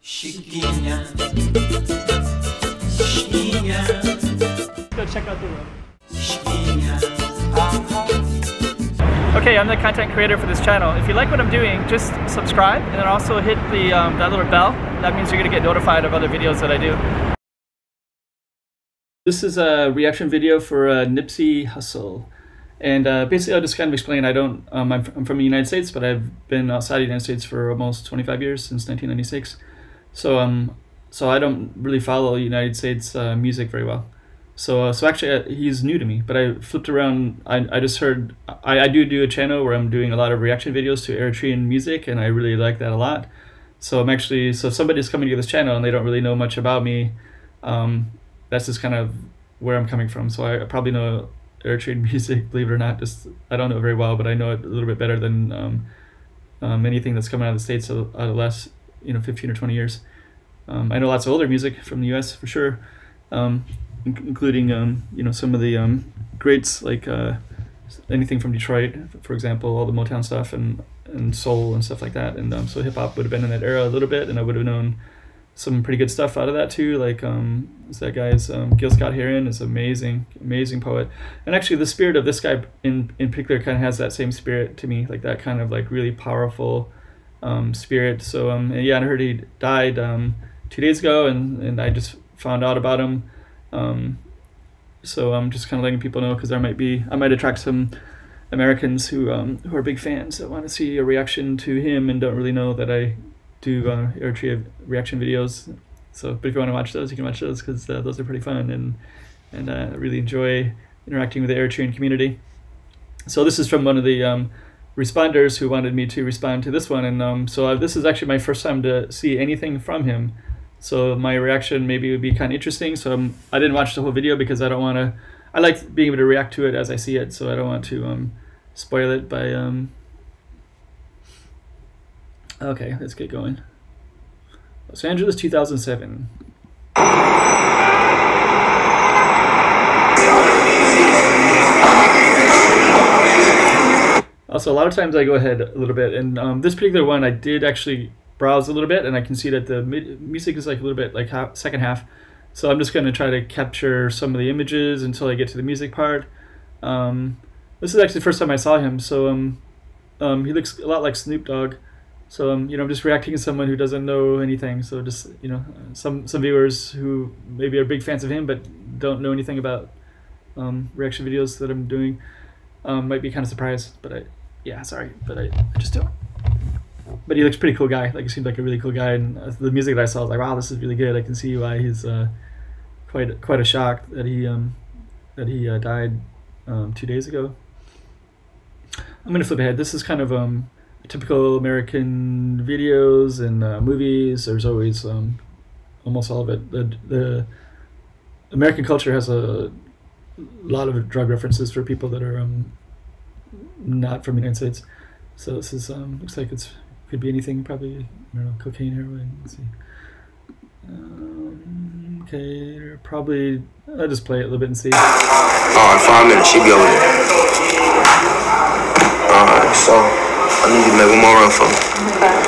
Chiquinha, Chiquinha. Go check out the room. Chiquinha. Okay, I'm the content creator for this channel. If you like what I'm doing, just subscribe and then also hit the that little bell. That means you're gonna get notified of other videos that I do. This is a reaction video for Nipsey Hussle. And basically I'll just kind of explain, I'm from the United States, but I've been outside the United States for almost 25 years, since 1996. So I don't really follow United States music very well. So actually he's new to me, but I flipped around. I just heard, I do a channel where I'm doing a lot of reaction videos to Eritrean music, and I really like that a lot. So so if somebody's coming to this channel and they don't really know much about me, that's just kind of where I'm coming from. So I probably know Eritrean music, believe it or not. I don't know it very well, but I know it a little bit better than anything that's coming out of the States out of the last 15 or 20 years. I know lots of older music from the US for sure, including some of the greats, like anything from Detroit, for example, all the Motown stuff and soul and stuff like that. And so hip hop would have been in that era a little bit, and I would have known some pretty good stuff out of that too, like that guy's Gil Scott-Heron is amazing poet. And actually the spirit of this guy in particular kind of has that same spirit to me, like that kind of like really powerful spirit. So and yeah, I heard he died 2 days ago, and I just found out about him. So I'm just kind of letting people know, because I might attract some Americans who are big fans that want to see a reaction to him and don't really know that I do eritrea reaction videos. So, but if you want to watch those, you can watch those, because those are pretty fun, and I really enjoy interacting with the Eritrean community. So this is from one of the responders who wanted me to respond to this one, and so this is actually my first time to see anything from him. So my reaction maybe would be kind of interesting. So I didn't watch the whole video because I don't want to. I like being able to react to it as I see it, so I don't want to spoil it by. Okay, let's get going. Los Angeles, 2007. Also, a lot of times I go ahead a little bit, and this particular one I did actually browse a little bit, and I can see that the music is like a little bit like second half. So I'm just going to try to capture some of the images until I get to the music part. This is actually the first time I saw him, so he looks a lot like Snoop Dogg. So I'm just reacting to someone who doesn't know anything. So just some viewers who maybe are big fans of him but don't know anything about reaction videos that I'm doing might be kind of surprised. But I just don't. But he looks pretty cool guy. Like, he seemed like a really cool guy, and the music that I saw, I was like, wow, this is really good. I can see why he's quite a shock that he died 2 days ago. I'm gonna flip ahead. This is kind of typical American videos and movies. There's always almost all of it. The American culture has a lot of drug references for people that are not from the United States. So this is looks like could be anything, probably, I don't know, cocaine, heroin. Let's see. Okay, probably. I'll just play it a little bit and see. Oh, in 5 minutes, she be over there. Alright, so I need you to make one more run for me. Okay.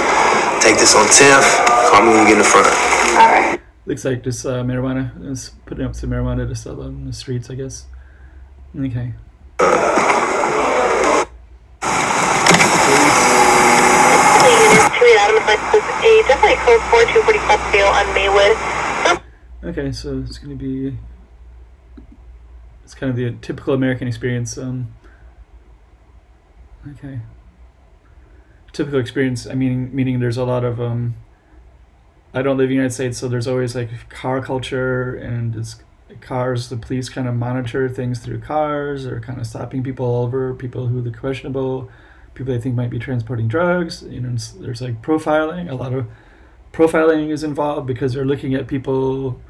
Take this on 10th. Call me when you get in the front. Alright. Looks like just marijuana. It's putting up some marijuana to sell on the streets, I guess. Okay. Definitely code 4240 Clubdale on Maywood. Okay, so it's going to be. It's kind of the typical American experience. Okay. Typical experience. Meaning there's a lot of. I don't live in the United States, so there's always like car culture, and it's cars. The police kind of monitor things through cars, or kind of stopping people over, people who look questionable, people they think might be transporting drugs. There's like profiling. A lot of profiling is involved because they're looking at people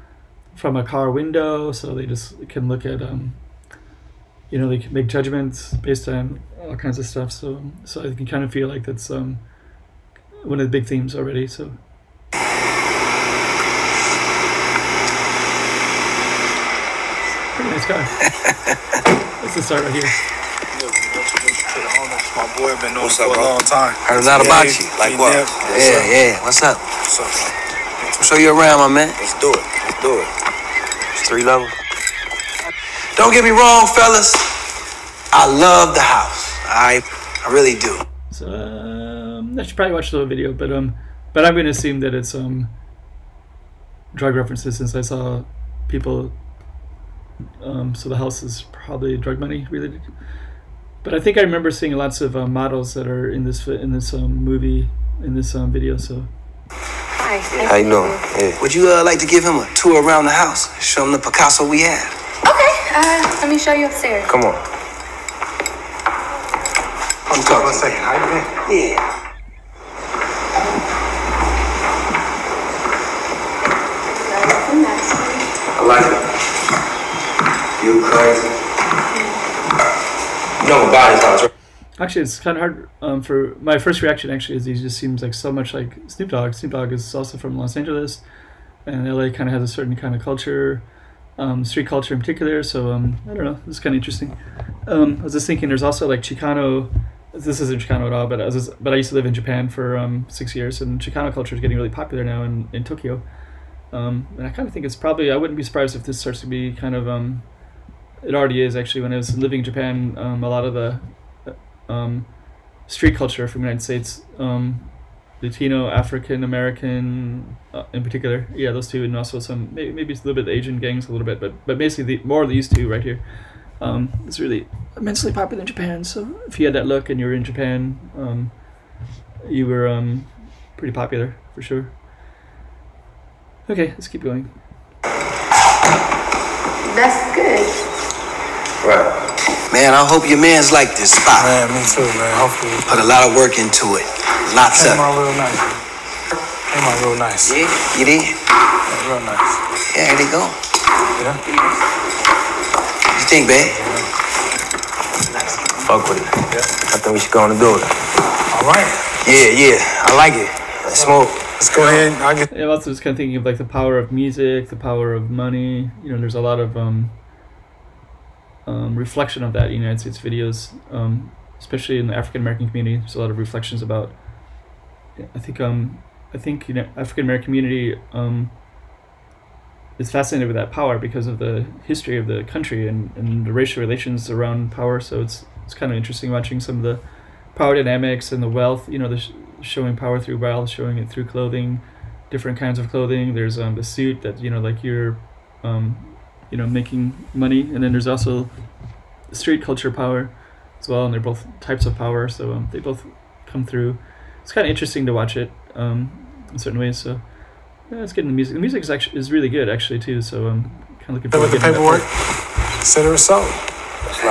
from a car window, so they just can look at they can make judgments based on all kinds of stuff. So I can kind of feel like that's one of the big themes already. So pretty nice car. Let's just start right here. My boy been knowing for a long time. Heard a lot about you. Like what? Yeah. What's up? What's up, man? I'll show you around, my man. Let's do it. Let's do it. It's 3 levels. Don't get me wrong, fellas. I love the house. I really do. So I should probably watch the whole video, but I'm going to assume that it's drug references since I saw people. So the house is probably drug money related. But I think I remember seeing lots of models that are in this movie, in this video. So. Hi. How you doing? Yeah. Would you like to give him a tour around the house? Show him the Picasso we have. Okay. Let me show you upstairs. Come on. I'm talking. 1 second. How you been? Yeah. I like it. You crazy? You know my body's not. Actually, it's kind of hard. For my first reaction, actually, is he just seems like so much like Snoop Dogg. Snoop Dogg is also from Los Angeles, and LA kind of has a certain kind of culture, street culture in particular. So I don't know. It's kind of interesting. I was just thinking, there's also like Chicano. This isn't Chicano at all, but I used to live in Japan for 6 years, and Chicano culture is getting really popular now in Tokyo. And I kind of think it's probably, I wouldn't be surprised if this starts to be kind of, it already is actually. When I was living in Japan, a lot of the street culture from the United States, Latino, African American in particular, yeah, those two, and also some maybe it's a little bit the Asian gangs a little bit, but basically more of these two right here. It's really immensely popular in Japan. So if you had that look and you were in Japan, you were pretty popular for sure. Okay, let's keep going. That's good. Right. Man, I hope your man's like this spot. Man, me too, man. Hopefully. Put a lot of work into it. Lots Came of out real nice. Came out real nice. Yeah, you did? Yeah, real nice. Yeah, there they go. Yeah. What you think, babe? Fuck with it. Yeah. I think we should go on and do it. All right. Yeah, I like it. Let's smoke. Let's go ahead. I'll get. Yeah, I'm also just kind of thinking of like the power of music, the power of money. You know, there's a lot of reflection of that in United States videos, especially in the African American community. There's a lot of reflections about. I think you know, African American community is fascinated with that power because of the history of the country and the racial relations around power. So it's kind of interesting watching some of the power dynamics and the wealth. You know, showing power through wealth, showing it through clothing, different kinds of clothing. There's the suit that, you know, like you're you know, making money, and then there's also street culture power as well, and they're both types of power, so they both come through. It's kind of interesting to watch it in certain ways. So yeah, let's get into the music. The music is really good actually too. So I'm kind of looking forward to With the getting paperwork. that. Consider it so.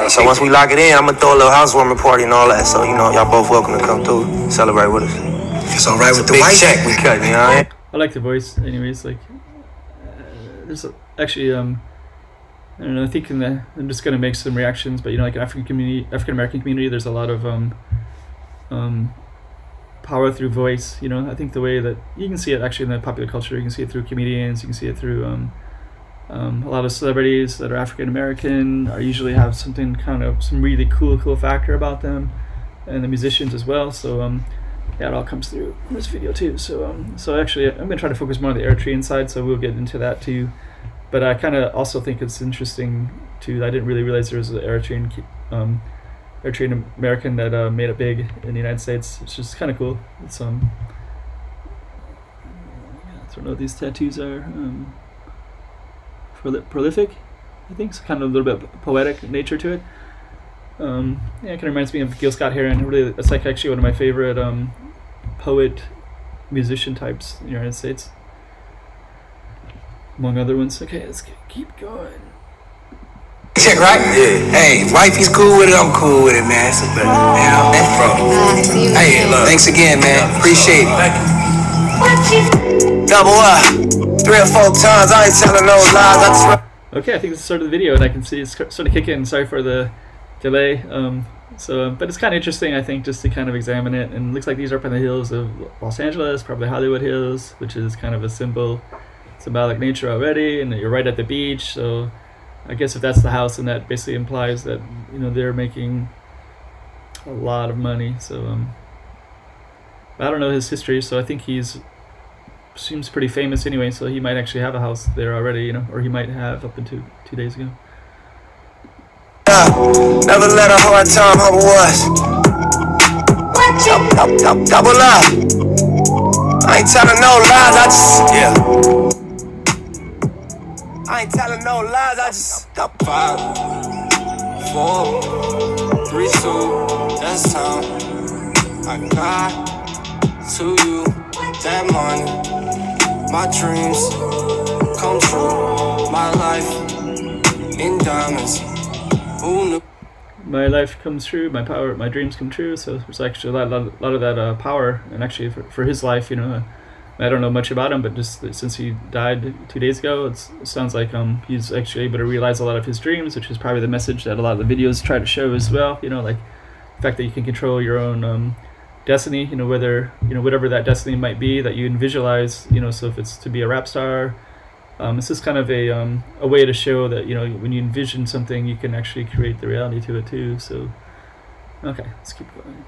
So once we lock it in, I'm gonna throw a little housewarming party and all that. So you know, y'all both welcome to come through, celebrate with us. It's all right with the big check we cut, you know what I mean? I like the voice, anyways. Like there's actually I don't know. I think I'm just gonna make some reactions, but you know, like African American community, there's a lot of power through voice. You know, I think the way that you can see it actually in the popular culture, you can see it through comedians, you can see it through a lot of celebrities that are African American are usually have something kind of some really cool factor about them, and the musicians as well. So yeah, it all comes through in this video too. So so actually, I'm gonna try to focus more on the Eritrean side, so we'll get into that too. But I kind of also think it's interesting too. I didn't really realize there was an eritrean-american that made it big in the United States. It's just kind of cool. It's I don't know what these tattoos are. Prolific, I think. It's kind of a little bit poetic nature to it. Yeah, it kind of reminds me of Gil Scott-Heron. Really, it's like actually one of my favorite poet, musician types in the United States, among other ones. Okay, let's keep going. Check, right? Yeah. Hey, wifey's cool with it, I'm cool with it, man. It's a better, bro. Hey, look, thanks again, man. Appreciate it. Double up. 3 or 4 times, I ain't telling no lies. I just... Okay, I think this is the start of the video, and I can see it's sort of kick in. Sorry for the delay. But it's kind of interesting, I think, just to kind of examine it. And it looks like these are up in the hills of Los Angeles, probably Hollywood Hills, which is kind of a symbolic nature already, and that you're right at the beach. So I guess if that's the house, then that basically implies that, you know, they're making a lot of money. So I don't know his history, so I think he's seems pretty famous anyway, so he might actually have a house there already, you know, or he might have up until 2 days ago. Never let a hard time humble us. Double up. I ain't telling no lies, I just, yeah. I ain't telling no lies, I just 5, 4, 3, 2, that's time. I got to you that morning. My dreams come true. My life in diamonds. Who knew? My life comes true, my dreams come true. So there's actually a lot of that power, and actually for his life, you know, I don't know much about him, but just since he died 2 days ago, it sounds like he's actually able to realize a lot of his dreams, which is probably the message that a lot of the videos try to show as well. You know, like the fact that you can control your own destiny. You know, whether whatever that destiny might be that you visualize. You know, so if it's to be a rap star. This is kind of a way to show that, you know, when you envision something, you can actually create the reality to it too. So, okay, let's keep going.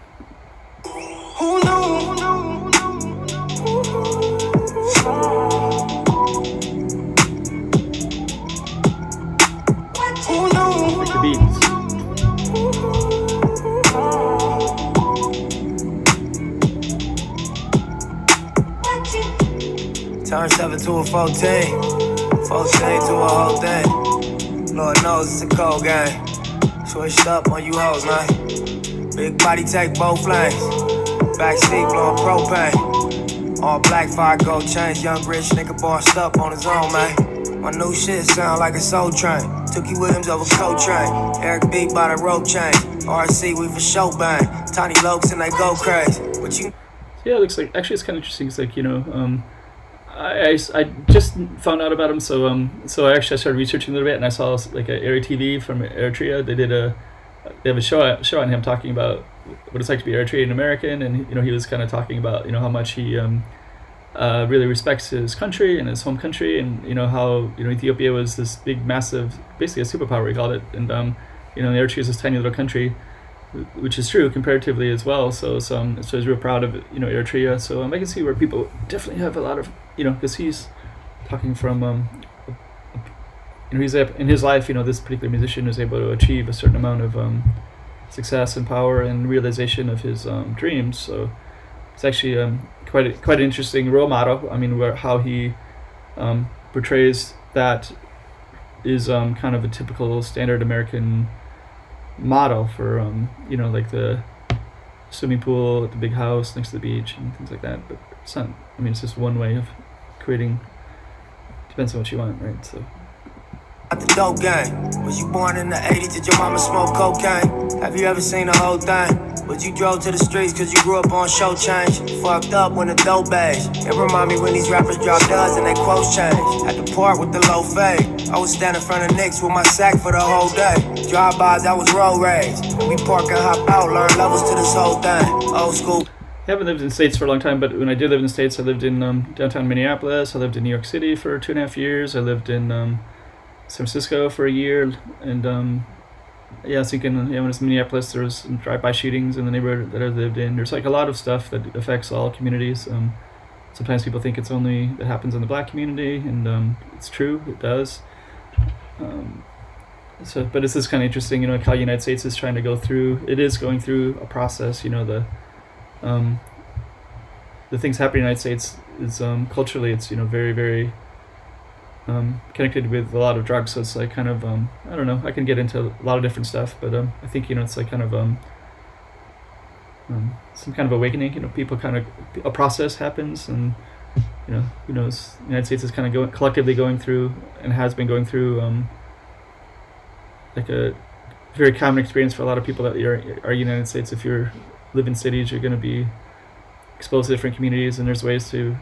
Who knew? Like the beats. Turn 7 to a 14, 14 to a whole thing. Lord knows it's a cold game. Switched up on you hoes, man. Big body take both lanes. Backseat blowing propane. All black, 5 gold chains. Young rich nigga bossed up on his own, man. My new shit sound like a soul train. Tookie Williams over Coltrane. Eric B by the rope chain. RC, we for show bang. Tiny Lokes and they go crazy. What you? Yeah, it looks like, actually it's kind of interesting. It's like, you know, I just found out about him, so I started researching a little bit, and I saw like a Area TV from Eritrea. They have a show on him talking about what it's like to be Eritrean-American, and you know, he was kind of talking about, you know, how much he really respects his country and his home country, and you know how, you know, Ethiopia was this big, massive, basically a superpower, we called it, and you know, Eritrea is this tiny little country, which is true comparatively as well. So I was real proud of, you know, Eritrea. So I can see where people definitely have a lot of, you know, because he's talking from, you know, he's in his life, you know, this particular musician is able to achieve a certain amount of success and power and realization of his dreams. So it's actually quite an interesting role model. I mean, how he portrays that is kind of a typical standard American model for you know, like the swimming pool at the big house next to the beach and things like that. But it's not, I mean, it's just one way of creating, depends on what you want, right? So The dope game. Was you born in the 80s? Did your mama smoke cocaine? Have you ever seen the whole thing? But you drove to the streets cause you grew up on show change. Fucked up when the dope age. It remind me when these rappers drop duds and they quotes change. At the park with the low fade. I was standing in front of Knicks with my sack for the whole day. Drive-bys, I was road rage. We park and hop out, learn levels to this whole thing. Old school. I haven't lived in the States for a long time, but when I did live in the States, I lived in downtown Minneapolis. I lived in New York City for 2.5 years. I lived in San Francisco for a year, and yeah, I was thinking, when I was in Minneapolis, there was some drive-by shootings in the neighborhood that I lived in. There's like a lot of stuff that affects all communities. Sometimes people think it's only that happens in the black community, and it's true, it does. But it's just kind of interesting, you know, like how the United States is trying to go through. It is going through a process, you know. The things happening in the United States is culturally, it's, you know, very, very connected with a lot of drugs. So it's like kind of I don't know, I can get into a lot of different stuff, but I think, you know, it's like kind of some kind of awakening, you know, people kind of, a process happens, and you know, who knows, the United States is kind of collectively going through, and has been going through like a very common experience for a lot of people that are United States. If you live in cities, you're going to be exposed to different communities, and there's ways to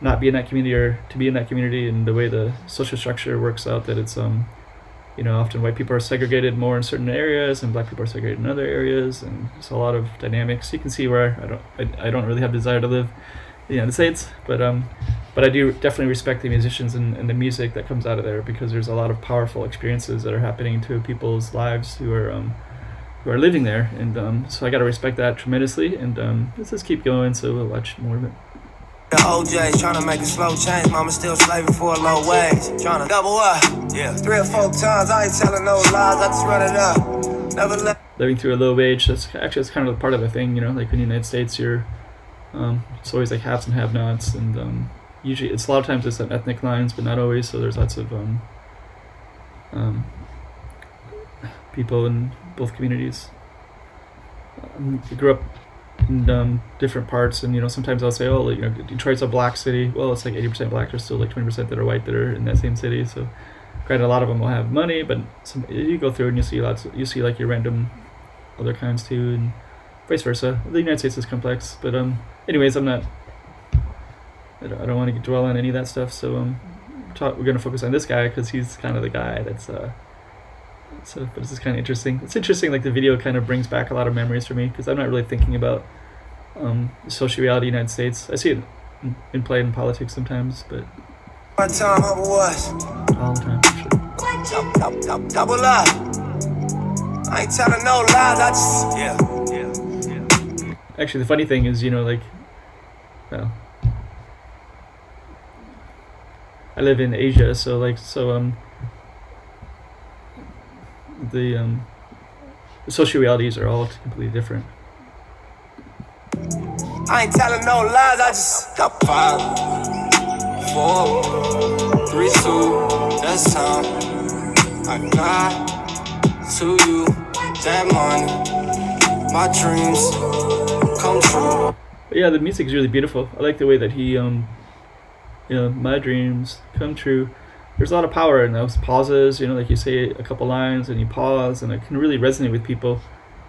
not be in that community or to be in that community, and the way the social structure works out, that it's you know, often white people are segregated more in certain areas and black people are segregated in other areas, and there's a lot of dynamics. You can see where I don't really have desire to live in the United States, but I do definitely respect the musicians and the music that comes out of there, because there's a lot of powerful experiences that are happening to people's lives who are living there, and so I got to respect that tremendously, and let's just keep going, so we'll watch more of it. The OJ's trying to make a slow change. Mama still slaving for a low wage. Trying to double up. Yeah. 3 or 4 times. I ain't telling no lies. I just run it up. Never let. Living through a low wage. That's kind of part of the thing, you know. Like in the United States, you're it's always like haves and have-nots, and usually it's a lot of times it's on ethnic lines, but not always. So there's lots of people in both communities. I grew up in different parts, and you know, sometimes I'll say, oh, you know, Detroit's a black city. Well, it's like 80% black. There's still like 20% that are white that are in that same city. So granted, a lot of them will have money, but you go through and you see like your random other kinds too, and vice versa. The United States is complex, but anyways, I don't want to dwell on any of that stuff. So we're gonna focus on this guy because he's kind of the guy that's but this is kind of interesting. It's interesting, like the video kind of brings back a lot of memories for me because I'm not really thinking about social reality in the United States. I see it in play in politics sometimes, but What time it was? all the time actually. Double up. I ain't telling no lies. I just Actually, the funny thing is, you know, like, well, I live in Asia, so the social realities are all completely different. I ain't telling no lies. I just 5, 4, 3, 2. That's time. I got to you. That money, my dreams come true. But yeah, the music is really beautiful. I like the way that he, you know, my dreams come true. There's a lot of power in those pauses, you know, like you say a couple lines and you pause, and it can really resonate with people.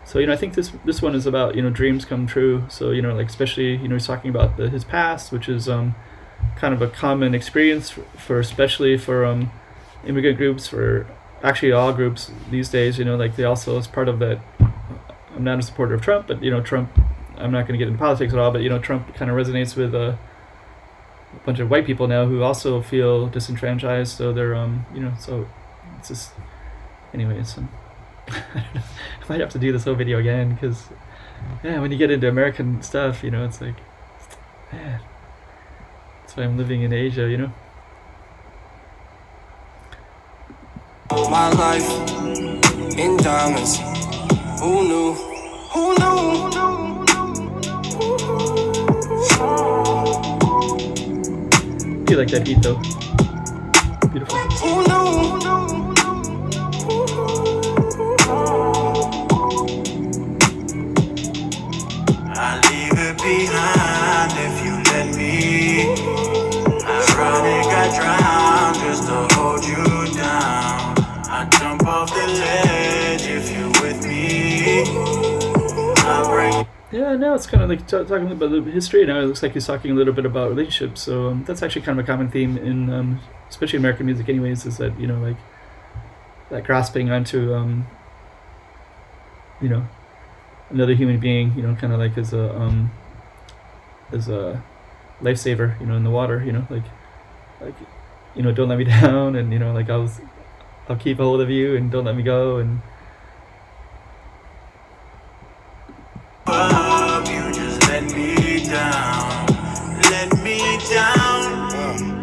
So, you know, I think this one is about, you know, dreams come true. So, you know, like especially, you know, he's talking about his past, which is kind of a common experience for especially for immigrant groups, for actually all groups these days, you know, like they also, as part of that, I'm not a supporter of Trump, but, you know, Trump, I'm not going to get into politics at all, but, you know, Trump kind of resonates with a bunch of white people now who also feel disenfranchised. So they're, you know, so it's just, anyways, I don't know. I might have to do this whole video again because, yeah, when you get into American stuff, you know, it's like, man, that's why I'm living in Asia, you know. My life in diamonds. Who knew? Who knew? I do like that beat though. Beautiful. Who knew? I'll leave it behind if you let me. Ironic, I drown just to hold you down. I jump off the ledge if you're with me. I bring. Yeah, now it's kind of like talking about the history. Now it looks like he's talking a little bit about relationships. So that's actually kind of a common theme in, especially American music, anyways. Is that, you know, like that grasping onto, you know, another human being, you know, kind of like as a lifesaver, you know, in the water, you know, like you know, don't let me down, and you know, like I'll keep a hold of you, and don't let me go, and. You just let me down. Let me down.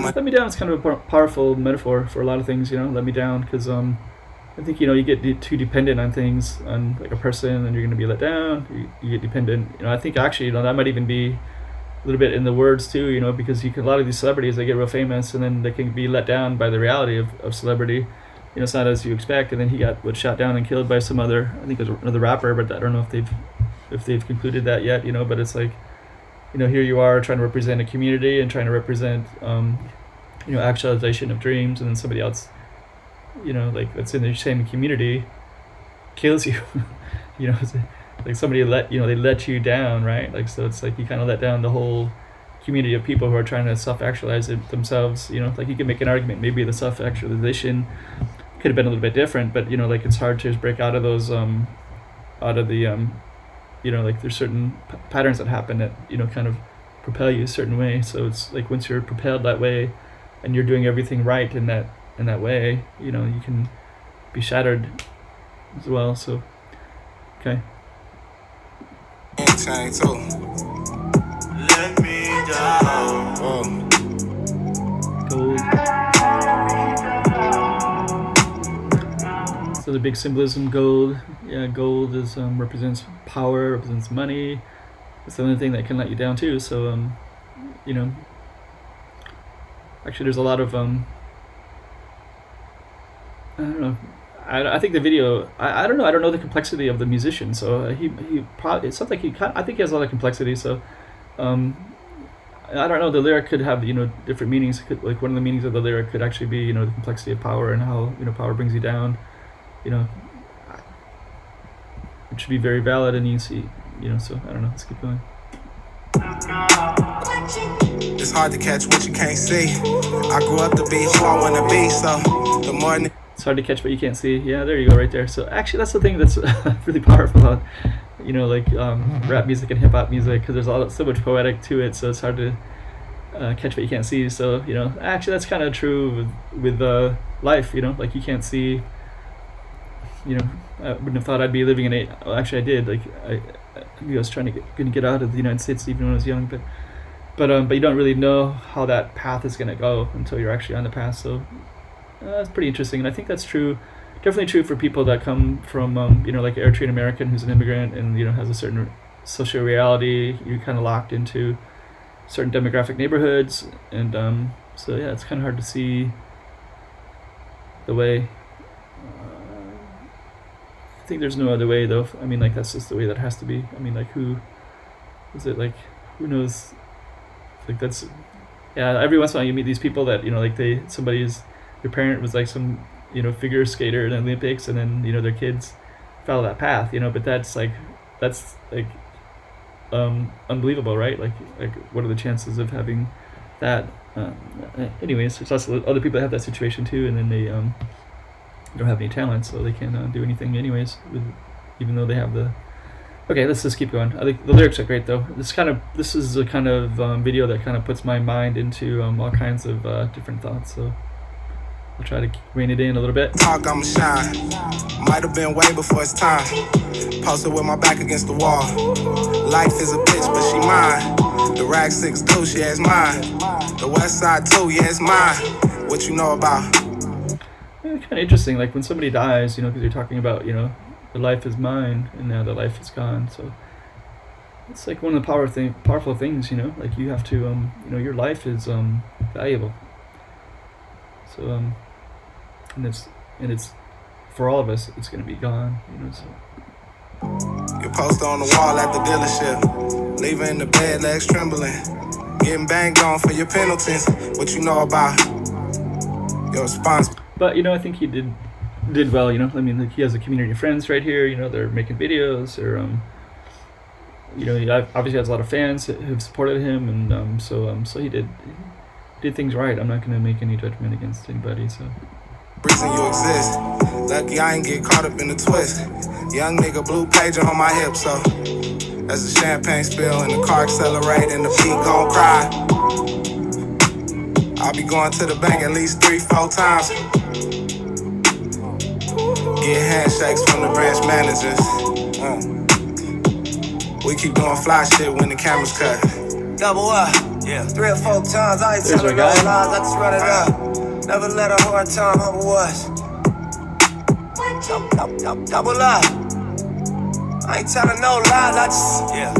Let me down is kind of a powerful metaphor for a lot of things, you know, let me down, because I think, you know, you get too dependent on things, on like a person, and you're going to be let down, you get dependent, you know. I think actually, you know, that might even be a little bit in the words too, you know, because a lot of these celebrities, they get real famous, and then they can be let down by the reality of celebrity. You know, it's not as you expect, and then he got shot down and killed by some other, I think it was another rapper, but I don't know if they've concluded that yet, you know. But it's like, you know, here you are trying to represent a community and trying to represent, you know, actualization of dreams, and then somebody else, you know, like that's in the same community, kills you. You know, it's like somebody they let you down, right? Like, so it's like you kind of let down the whole community of people who are trying to self-actualize themselves. You know, like you can make an argument maybe the self-actualization could have been a little bit different, but you know, like it's hard to break out of those you know, like there's certain patterns that happen that, you know, kind of propel you a certain way. So it's like once you're propelled that way and you're doing everything right in that way, you know, you can be shattered as well. So okay. chain too. Let me down. Gold. So the big symbolism, gold. Yeah, gold is represents power, represents money. It's the only thing that can let you down too. So you know, actually, there's a lot of I don't know. I think the video. I don't know. I don't know the complexity of the musician. So he probably, it sounds like I think he has a lot of complexity. So I don't know. The lyric could have, you know, different meanings. Like one of the meanings of the lyric could actually be, you know, the complexity of power and how, you know, power brings you down. You know, it should be very valid, and you see, you know. So I don't know. Let's keep going. It's hard to catch what you can't see. I grew up to be who I wanna be, so the more. It's hard to catch what you can't see. Yeah, there you go, right there. So actually, that's the thing that's really powerful about, you know, like rap music and hip hop music, because there's so much poetic to it. So it's hard to catch what you can't see. So, you know, actually, that's kind of true with life. You know, like you can't see. You know, I wouldn't have thought I'd be living in a. Well, actually, I did. Like I was trying to get out of the United States even when I was young, but you don't really know how that path is gonna go until you're actually on the path. So that's pretty interesting, and I think that's true. Definitely true for people that come from you know, like eritrean-american who's an immigrant and, you know, has a certain social reality. You're kind of locked into certain demographic neighborhoods, and so yeah, it's kind of hard to see the way. I think there's no other way though. I mean, like, that's just the way that has to be. I mean, like, who is it? Like, who knows? Like, that's, yeah, every once in a while you meet these people that, you know, like their parent was like some, you know, figure skater in the Olympics, and then, you know, their kids follow that path, you know. But that's unbelievable, right? Like what are the chances of having that? Anyways, there's also other people that have that situation too, and then they don't have any talent, so they can't do anything anyways, even though they have the. Okay, let's just keep going. I think the lyrics are great though. This is a kind of video that kind of puts my mind into all kinds of different thoughts. So I'll try to rein it in a little bit. Talk, I'ma shine. Might have been way before it's time. Posted with my back against the wall. Life is a bitch, but she mine. The rag 6'2", she has mine. The west side too, yeah, it's mine. What you know about? Kind of interesting, like when somebody dies, you know, because you're talking about, you know, the life is mine and now the life is gone. So it's like one of the powerful things, you know, like you have to, you know, your life is valuable. So and it's for all of us, it's gonna be gone, you know. So your poster on the wall at the dealership, leaving in the bed, legs trembling, getting banged on for your penalties. What you know about your response? But, you know, I think he did well, you know. I mean, like, he has a community of friends right here, you know, they're making videos, they're you know, he obviously has a lot of fans who've supported him, and so he did things right. I'm not going to make any judgment against anybody. So reason you exist, lucky I ain't get caught up in the twist. Young nigga, blue pager on my hip, so as the champagne spill and the car accelerate and the beat gon' cry, I'll be going to the bank at least 3-4 times. Get handshakes from the branch managers. We keep doing fly shit when the cameras cut. Double up, yeah. 3 or 4 times, I ain't telling no lies, I just run it up. Never let a hard time humble us. Double up. I ain't telling no lies, I just, yeah.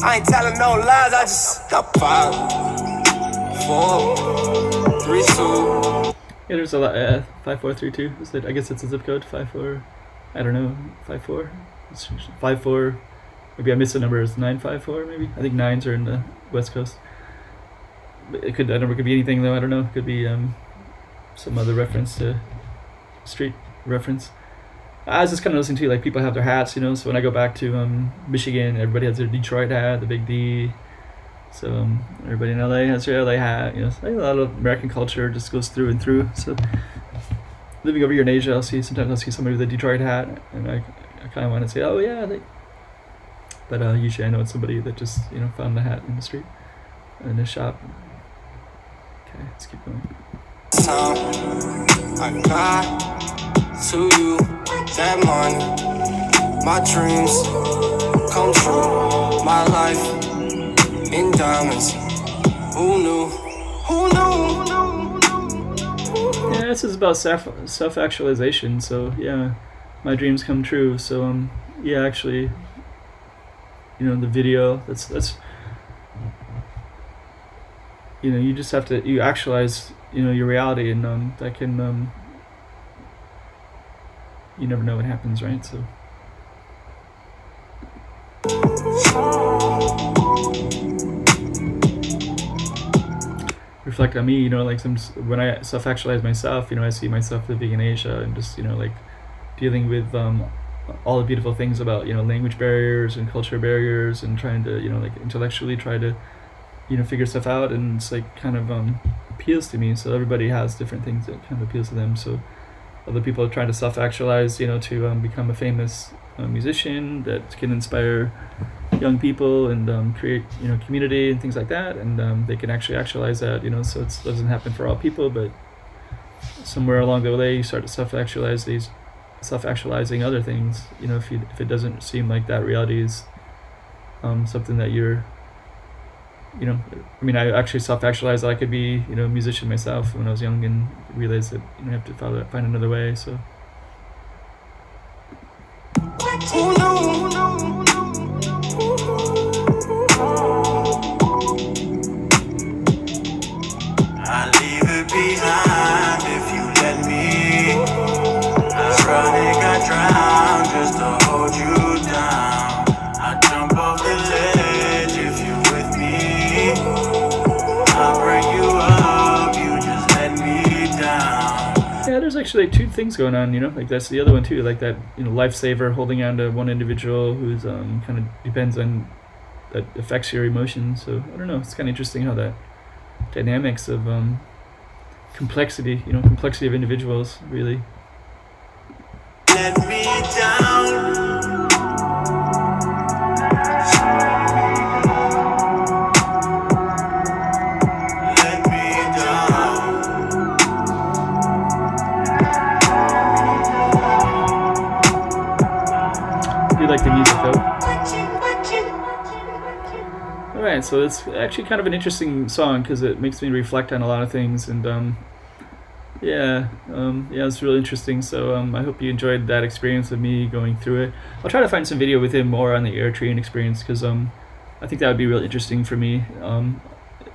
I ain't telling no lies, I just got 5, 4, 3, 2. Yeah, there's a lot. 5432. Is it? I guess it's a zip code. 54. I don't know. 54. It's 54. Maybe I missed the number. It's 954. Maybe. I think 9s are in the West Coast. It could. That number could be anything though. I don't know. It could be some other reference to street reference. I was just kind of listening to, like, people have their hats, you know. So when I go back to Michigan, everybody has their Detroit hat, the big D. So everybody in LA has their LA hat. You know, so a lot of American culture just goes through and through. So living over here in Asia, sometimes I'll see somebody with a Detroit hat, and I kind of want to say, oh yeah, but usually I know it's somebody that just, you know, found the hat in the street, in a shop. Okay, let's keep going. I got to you that morning. My dreams come true. My life in diamonds. Who knew? Who knew? Yeah, this is about self-actualization. So yeah, my dreams come true. So yeah, actually, you know, the video, that's you know, you just have to, you actualize, you know, your reality, and that can you never know what happens, right? So reflect on me, you know, like when I self-actualize myself, you know, I see myself living in Asia and just, you know, like dealing with all the beautiful things about, you know, language barriers and culture barriers, and trying to, you know, like intellectually try to, you know, figure stuff out, and it's like kind of appeals to me. So everybody has different things that kind of appeals to them. So other people are trying to self-actualize, you know, to become a famous musician that can inspire young people and create, you know, community and things like that, and they can actually actualize that, you know. So it doesn't happen for all people, but somewhere along the way you start to self-actualizing other things, you know, if it doesn't seem like that reality is something that you're, you know, I mean, I actually self-actualized that I could be, you know, a musician myself when I was young, and realized that, you know, I have to find another way. So I leave it behind if you let me. Ironic, I drown just to hold you down. I jump off the ledge if you're with me. I'll bring you up, you just let me down. yeah, there's actually like two things going on, you know, like that's the other one too, like that, you know, lifesaver holding on to one individual who's kind of depends on, that affects your emotions. So I don't know, it's kind of interesting how that dynamics of complexity, you know, complexity of individuals really. Let me down. Let me down. I do like the music though. Alright, so it's actually kind of an interesting song because it makes me reflect on a lot of things, and yeah, it's really interesting. So I hope you enjoyed that experience of me going through it. I'll try to find some video with him more on the Eritrean experience, because I think that would be really interesting for me.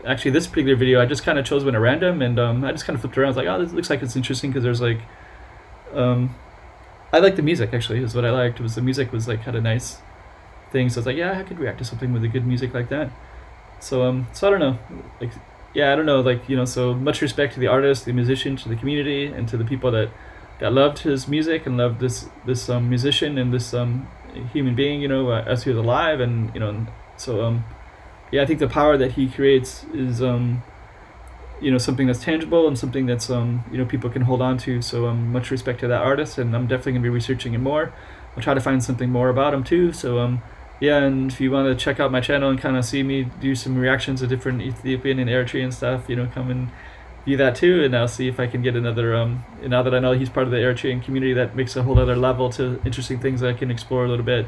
Actually, this particular video I just kind of chose one at random, and I just kind of flipped around. I was like, oh, this looks like it's interesting, because there's like I like the music. Actually, is what I liked, was the music was like kind of nice thing. So I was like, yeah, I could react to something with a good music like that. So so I don't know, like, yeah, I don't know, like, you know, so much respect to the artist, the musician, to the community, and to the people that loved his music and loved this musician and this human being, you know, as he was alive. And you know, so yeah, I think the power that he creates is you know, something that's tangible and something that's you know, people can hold on to. So much respect to that artist, and I'm definitely gonna be researching him more. I'll try to find something more about him too. So yeah, and if you want to check out my channel and kind of see me do some reactions to different Ethiopian and Eritrean stuff, you know, come and view that too. And I'll see if I can get another now that I know he's part of the Eritrean community, that makes a whole other level to interesting things that I can explore a little bit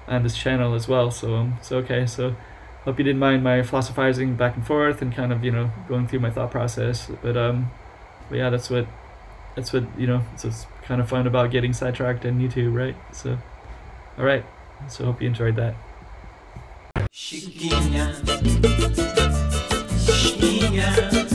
on this channel as well. So okay, so hope you didn't mind my philosophizing back and forth and kind of, you know, going through my thought process. But yeah, that's what you know, it's kind of fun about getting sidetracked on YouTube, right? So all right, so hope you enjoyed that. Chiquinha, chiquinha.